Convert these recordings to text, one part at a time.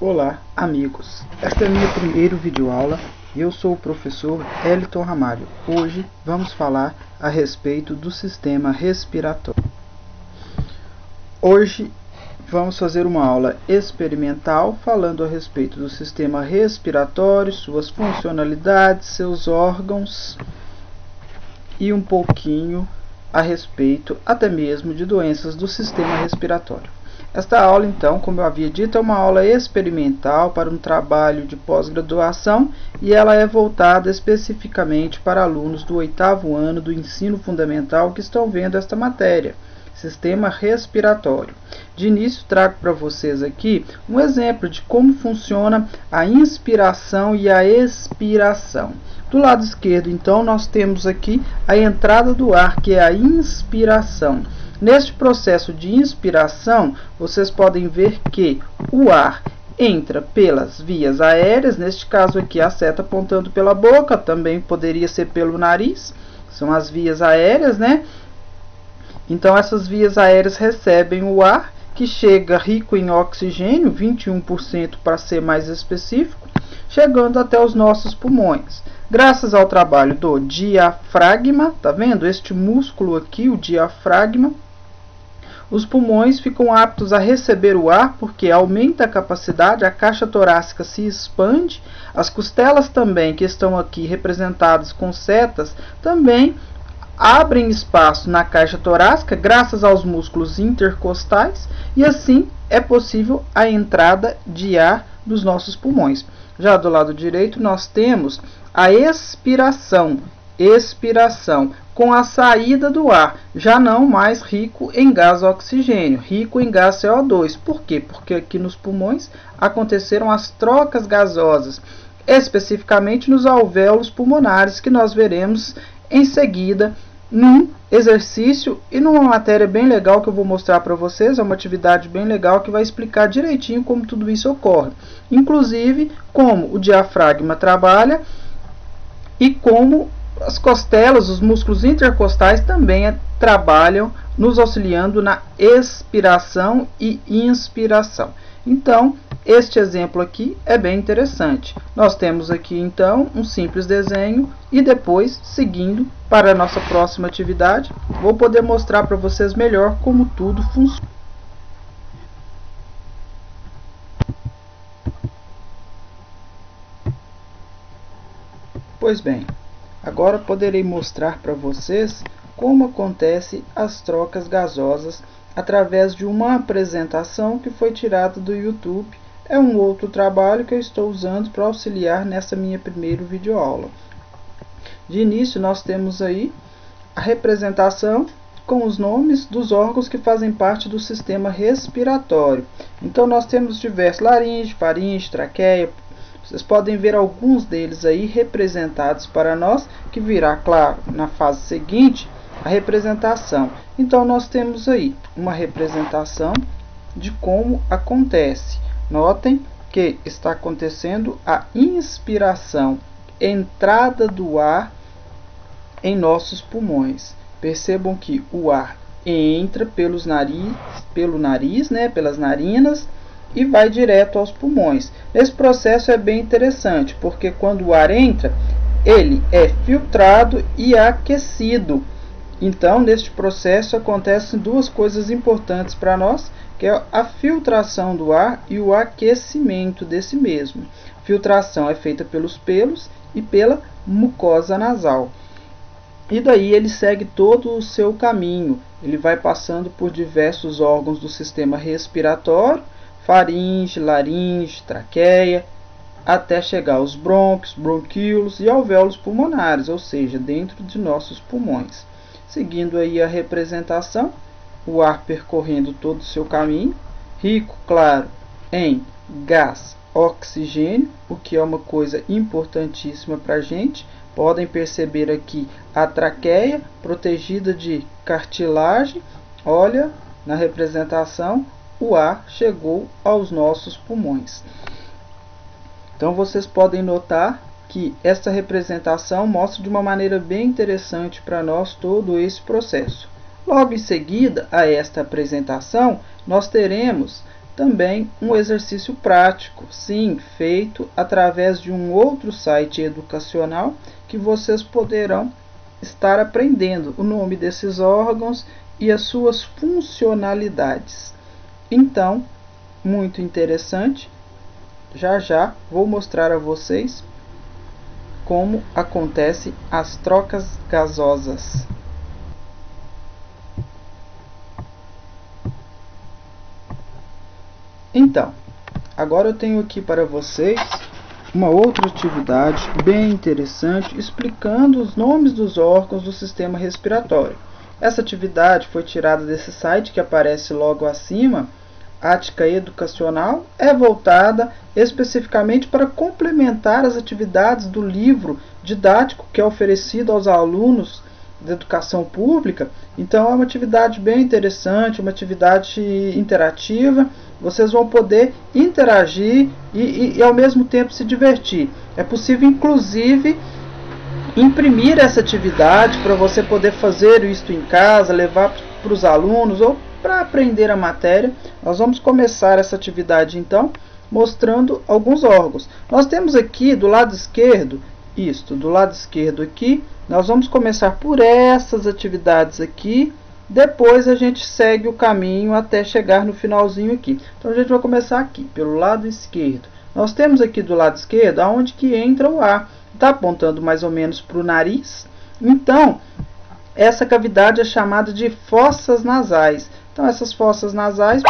Olá, amigos! Esta é a minha primeira videoaula e eu sou o professor Eliton Ramalho. Hoje vamos falar a respeito do sistema respiratório. Hoje vamos fazer uma aula experimental falando a respeito do sistema respiratório, suas funcionalidades, seus órgãos e um pouquinho a respeito até mesmo de doenças do sistema respiratório. Esta aula, então, como eu havia dito, é uma aula experimental para um trabalho de pós-graduação e ela é voltada especificamente para alunos do 8º ano do ensino fundamental que estão vendo esta matéria, sistema respiratório. De início, trago para vocês aqui um exemplo de como funciona a inspiração e a expiração. Do lado esquerdo, então, nós temos aqui a entrada do ar, que é a inspiração. Neste processo de inspiração, vocês podem ver que o ar entra pelas vias aéreas, neste caso aqui a seta apontando pela boca, também poderia ser pelo nariz, são as vias aéreas, né? Então essas vias aéreas recebem o ar, que chega rico em oxigênio, 21% para ser mais específico, chegando até os nossos pulmões. Graças ao trabalho do diafragma, tá vendo? Este músculo aqui, o diafragma, os pulmões ficam aptos a receber o ar porque aumenta a capacidade, a caixa torácica se expande, as costelas também, que estão aqui representadas com setas, também abrem espaço na caixa torácica graças aos músculos intercostais e assim é possível a entrada de ar dos nossos pulmões. Já do lado direito nós temos a expiração, com a saída do ar, já não mais rico em gás oxigênio, rico em gás CO2. Por quê? Porque aqui nos pulmões aconteceram as trocas gasosas, especificamente nos alvéolos pulmonares, que nós veremos em seguida num exercício e numa matéria bem legal que eu vou mostrar para vocês. É uma atividade bem legal que vai explicar direitinho como tudo isso ocorre, inclusive como o diafragma trabalha e como as costelas, os músculos intercostais também trabalham, nos auxiliando na expiração e inspiração. Então, este exemplo aqui é bem interessante. Nós temos aqui, então, um simples desenho e depois, seguindo para a nossa próxima atividade, vou poder mostrar para vocês melhor como tudo funciona. Pois bem, agora poderei mostrar para vocês como acontecem as trocas gasosas através de uma apresentação que foi tirada do YouTube. É um outro trabalho que eu estou usando para auxiliar nessa minha primeira videoaula. De início nós temos aí a representação com os nomes dos órgãos que fazem parte do sistema respiratório. Então nós temos diversos: laringe, faringe, traqueia. Vocês podem ver alguns deles aí representados para nós, que virá, claro, na fase seguinte, a representação. Então, nós temos aí uma representação de como acontece. Notem que está acontecendo a inspiração, entrada do ar em nossos pulmões. Percebam que o ar entra pelo nariz, né, pelas narinas, e vai direto aos pulmões. Esse processo é bem interessante, porque quando o ar entra, ele é filtrado e aquecido. Então, neste processo acontecem duas coisas importantes para nós, que é a filtração do ar e o aquecimento desse mesmo. A filtração é feita pelos pelos e pela mucosa nasal. E daí ele segue todo o seu caminho. Ele vai passando por diversos órgãos do sistema respiratório, faringe, laringe, traqueia, até chegar aos brônquios, bronquíolos e alvéolos pulmonares, ou seja, dentro de nossos pulmões. Seguindo aí a representação, o ar percorrendo todo o seu caminho, rico, claro, em gás oxigênio, o que é uma coisa importantíssima para a gente. Podem perceber aqui a traqueia protegida de cartilagem. Olha, na representação, o ar chegou aos nossos pulmões. Então vocês podem notar que esta representação mostra de uma maneira bem interessante para nós todo esse processo. Logo em seguida a esta apresentação, nós teremos também um exercício prático, sim, feito através de um outro site educacional que vocês poderão estar aprendendo o nome desses órgãos e as suas funcionalidades. Então, muito interessante. Já já vou mostrar a vocês como acontece as trocas gasosas. Então, agora eu tenho aqui para vocês uma outra atividade bem interessante explicando os nomes dos órgãos do sistema respiratório. Essa atividade foi tirada desse site que aparece logo acima. Ática Educacional é voltada especificamente para complementar as atividades do livro didático que é oferecido aos alunos da educação pública. Então é uma atividade bem interessante, uma atividade interativa. Vocês vão poder interagir e ao mesmo tempo se divertir. É possível inclusive imprimir essa atividade para você poder fazer isso em casa, levar para os alunos ou para aprender a matéria. Nós vamos começar essa atividade então mostrando alguns órgãos. Nós temos aqui do lado esquerdo, do lado esquerdo aqui, nós vamos começar por essas atividades aqui, depois a gente segue o caminho até chegar no finalzinho aqui. Então a gente vai começar aqui, pelo lado esquerdo. Nós temos aqui do lado esquerdo aonde que entra o ar, está apontando mais ou menos para o nariz. Então, essa cavidade é chamada de fossas nasais. Então, essas fossas nasais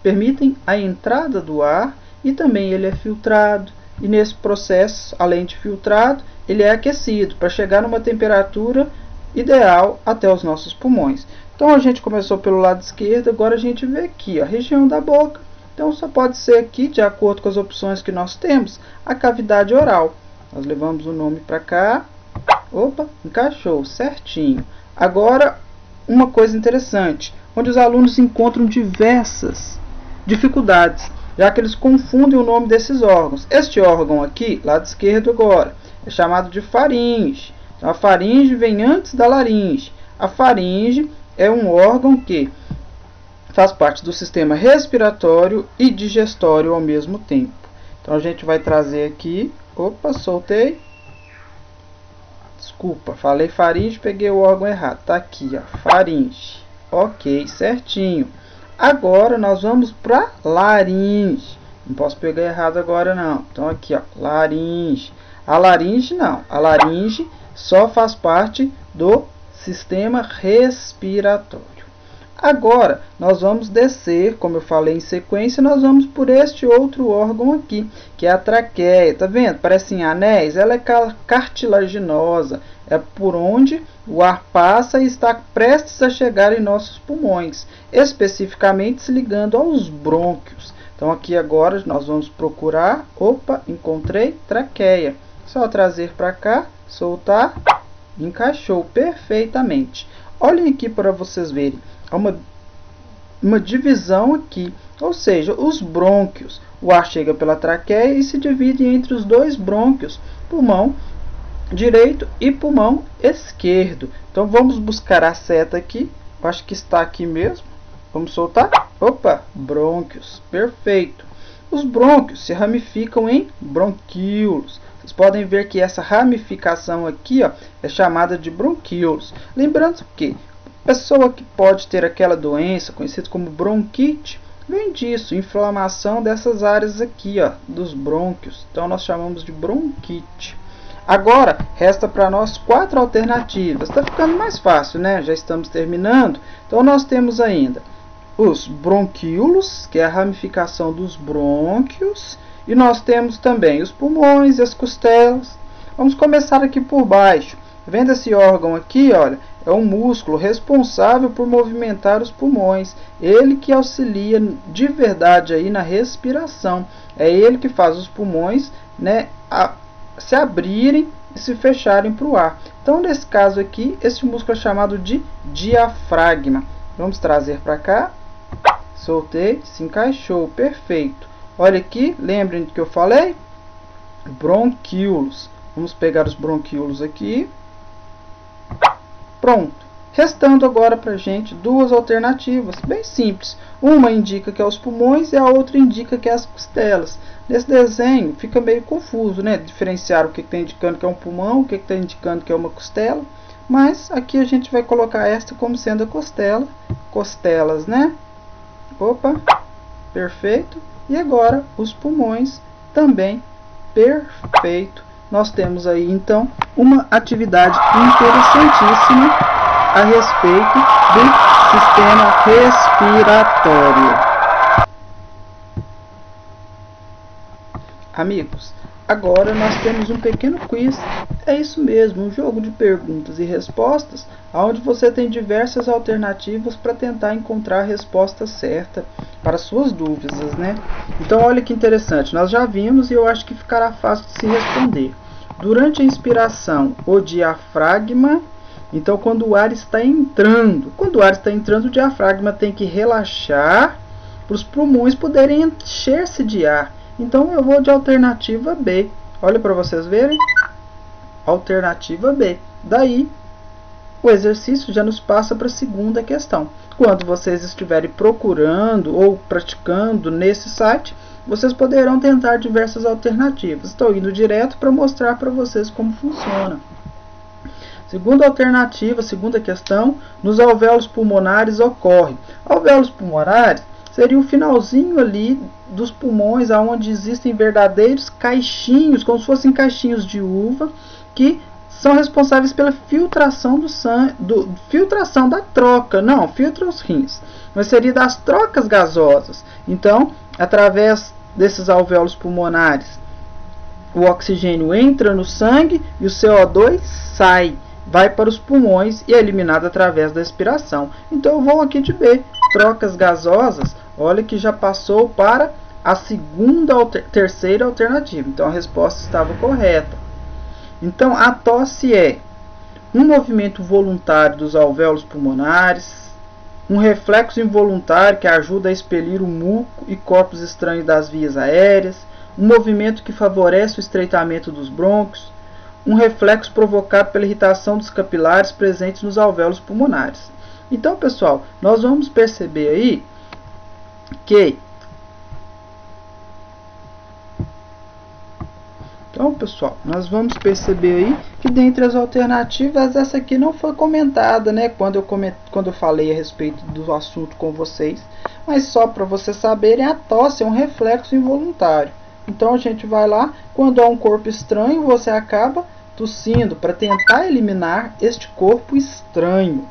permitem a entrada do ar e também ele é filtrado. E nesse processo, além de filtrado, ele é aquecido para chegar numa temperatura ideal até os nossos pulmões. Então, a gente começou pelo lado esquerdo, agora a gente vê aqui, a região da boca. Então, só pode ser aqui, de acordo com as opções que nós temos, a cavidade oral. Nós levamos o nome para cá. Opa, encaixou certinho. Agora, uma coisa interessante, onde os alunos encontram diversas dificuldades, já que eles confundem o nome desses órgãos. Este órgão aqui, lado esquerdo agora, é chamado de faringe. Então, a faringe vem antes da laringe. A faringe é um órgão que faz parte do sistema respiratório e digestório ao mesmo tempo. Então, a gente vai trazer aqui, opa, soltei. Desculpa, falei faringe, peguei o órgão errado. Tá aqui, ó, faringe. Ok, certinho. Agora nós vamos para laringe. Não posso pegar errado agora não. Então aqui, ó, laringe. A laringe não. A laringe só faz parte do sistema respiratório. Agora nós vamos descer, como eu falei em sequência, nós vamos por este outro órgão aqui, que é a traqueia. Tá vendo? Parecem anéis. Ela é cartilaginosa. É por onde o ar passa e está prestes a chegar em nossos pulmões, especificamente se ligando aos brônquios. Então aqui agora nós vamos procurar, opa, encontrei traqueia. Só trazer para cá, soltar, encaixou perfeitamente. Olhem aqui para vocês verem, há uma divisão aqui, ou seja, os brônquios. O ar chega pela traqueia e se divide entre os dois brônquios, pulmão direito e pulmão esquerdo. Então vamos buscar a seta aqui, eu acho que está aqui mesmo. Vamos soltar, opa, brônquios, perfeito. Os brônquios se ramificam em bronquíolos. Vocês podem ver que essa ramificação aqui, ó, é chamada de bronquíolos. Lembrando que a pessoa que pode ter aquela doença conhecida como bronquite vem disso, inflamação dessas áreas aqui, ó, dos brônquios. Então nós chamamos de bronquite. Agora resta para nós 4 alternativas. Está ficando mais fácil, né? Já estamos terminando. Então nós temos ainda os bronquíolos, que é a ramificação dos brônquios, e nós temos também os pulmões e as costelas. Vamos começar aqui por baixo. Vendo esse órgão aqui, olha, é um músculo responsável por movimentar os pulmões. Ele que auxilia de verdade aí na respiração. É ele que faz os pulmões, né, se abrirem e se fecharem para o ar. Então, nesse caso aqui, esse músculo é chamado de diafragma. Vamos trazer para cá. Soltei, se encaixou, perfeito. Olha aqui, lembrem do que eu falei? Bronquíolos. Vamos pegar os bronquíolos aqui. Pronto. Restando agora para a gente duas alternativas, bem simples. Uma indica que é os pulmões e a outra indica que é as costelas. Nesse desenho fica meio confuso, né? Diferenciar o que está indicando que é um pulmão, o que está indicando que é uma costela. Mas aqui a gente vai colocar esta como sendo a costela. Costelas, né? Opa, perfeito. E agora os pulmões também, perfeito. Nós temos aí então uma atividade interessantíssima a respeito do sistema respiratório. Amigos, agora nós temos um pequeno quiz. É isso mesmo, um jogo de perguntas e respostas, onde você tem diversas alternativas para tentar encontrar a resposta certa para suas dúvidas, né? Então olha que interessante, nós já vimos e eu acho que ficará fácil de se responder. Durante a inspiração, o diafragma, então quando o ar está entrando, o diafragma tem que relaxar para os pulmões poderem encher-se de ar. Então eu vou de alternativa B. Olha para vocês verem. Alternativa B. Daí o exercício já nos passa para a segunda questão. Quando vocês estiverem procurando ou praticando nesse site, vocês poderão tentar diversas alternativas. Estou indo direto para mostrar para vocês como funciona. Segunda alternativa, segunda questão, nos alvéolos pulmonares ocorre. Alvéolos pulmonares seria o finalzinho ali dos pulmões, onde existem verdadeiros caixinhos, como se fossem caixinhos de uva, que são responsáveis pela filtração do sangue, filtração da troca, não, filtra os rins, mas seria das trocas gasosas. Então, através desses alvéolos pulmonares, o oxigênio entra no sangue e o CO2 sai, vai para os pulmões e é eliminado através da expiração. Então eu vou aqui de B, trocas gasosas. Olha que já passou para a terceira alternativa. Então a resposta estava correta. Então a tosse é um movimento voluntário dos alvéolos pulmonares, um reflexo involuntário que ajuda a expelir o muco e corpos estranhos das vias aéreas, um movimento que favorece o estreitamento dos brônquios, um reflexo provocado pela irritação dos capilares presentes nos alvéolos pulmonares. Então, pessoal, nós vamos perceber aí que dentre as alternativas, essa aqui não foi comentada, né, quando eu falei a respeito do assunto com vocês. Mas só para vocês saberem, a tosse é um reflexo involuntário. Então a gente vai lá, quando há um corpo estranho, você acaba tossindo para tentar eliminar este corpo estranho.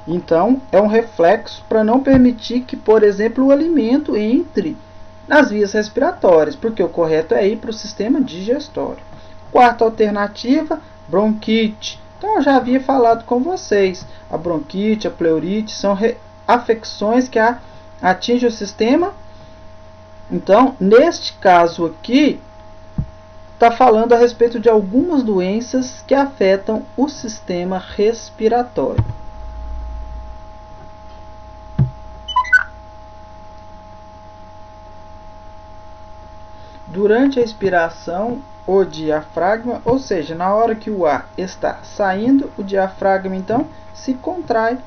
Então é um reflexo para não permitir que, por exemplo, o alimento entre nas vias respiratórias, porque o correto é ir para o sistema digestório. Quarta alternativa, bronquite. Então eu já havia falado com vocês, a bronquite, a pleurite são afecções que atingem o sistema. Então, neste caso aqui, está falando a respeito de algumas doenças que afetam o sistema respiratório. Durante a expiração, o diafragma, ou seja, na hora que o ar está saindo, o diafragma então se contrai.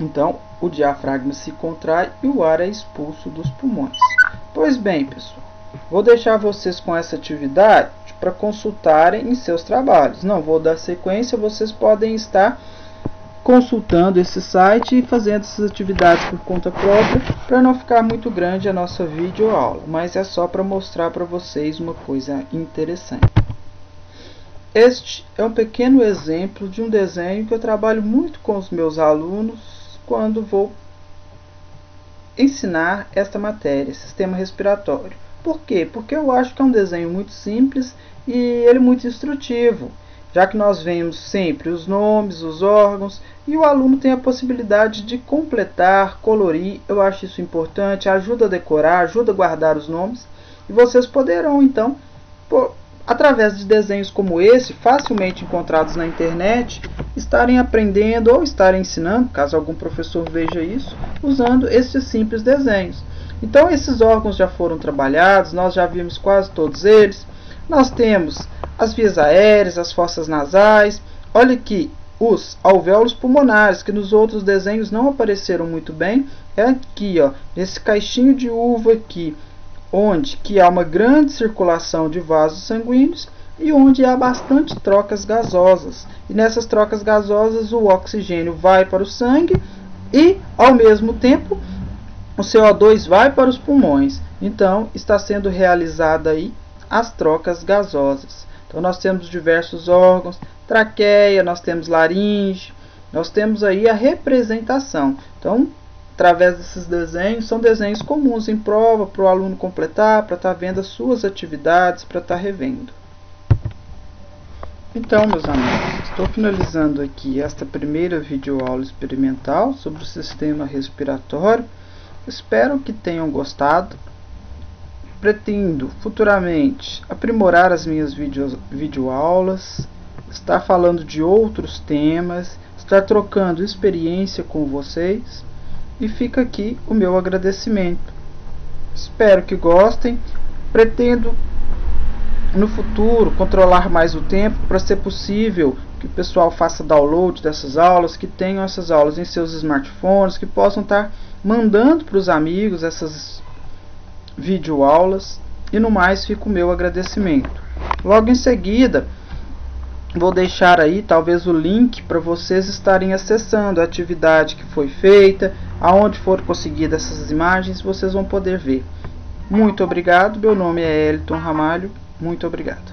Então, o diafragma se contrai e o ar é expulso dos pulmões. Pois bem, pessoal, vou deixar vocês com essa atividade para consultarem em seus trabalhos. Não vou dar sequência, vocês podem estar consultando esse site e fazendo essas atividades por conta própria, para não ficar muito grande a nossa videoaula, mas é só para mostrar para vocês uma coisa interessante. Este é um pequeno exemplo de um desenho que eu trabalho muito com os meus alunos quando vou ensinar esta matéria, sistema respiratório. Por quê? Porque eu acho que é um desenho muito simples e ele é muito instrutivo, já que nós vemos sempre os nomes, os órgãos, e o aluno tem a possibilidade de completar, colorir. Eu acho isso importante, ajuda a decorar, ajuda a guardar os nomes, e vocês poderão então, através de desenhos como esse, facilmente encontrados na internet, estarem aprendendo ou estarem ensinando, caso algum professor veja isso, usando esses simples desenhos. Então esses órgãos já foram trabalhados, nós já vimos quase todos eles. Nós temos as vias aéreas, as fossas nasais. Olha aqui, os alvéolos pulmonares, que nos outros desenhos não apareceram muito bem. É aqui, ó, nesse caixinho de uva aqui, onde que há uma grande circulação de vasos sanguíneos e onde há bastante trocas gasosas. E nessas trocas gasosas o oxigênio vai para o sangue e, ao mesmo tempo, o CO2 vai para os pulmões. Então, está sendo realizada aí as trocas gasosas. Então, nós temos diversos órgãos, traqueia, nós temos laringe, nós temos aí a representação. Então, através desses desenhos, são desenhos comuns em prova para o aluno completar, para estar vendo as suas atividades, para estar revendo. Então, meus amigos, estou finalizando aqui esta primeira videoaula experimental sobre o sistema respiratório. Espero que tenham gostado. Pretendo futuramente aprimorar as minhas videoaulas, estar falando de outros temas, estar trocando experiência com vocês, e fica aqui o meu agradecimento. Espero que gostem. Pretendo no futuro controlar mais o tempo para ser possível que o pessoal faça download dessas aulas, que tenham essas aulas em seus smartphones, que possam estar mandando para os amigos essas videoaulas. E no mais fica o meu agradecimento. Logo em seguida vou deixar aí talvez o link para vocês estarem acessando a atividade que foi feita, aonde foram conseguidas essas imagens, vocês vão poder ver. Muito obrigado, meu nome é Elton Ramalho, muito obrigado.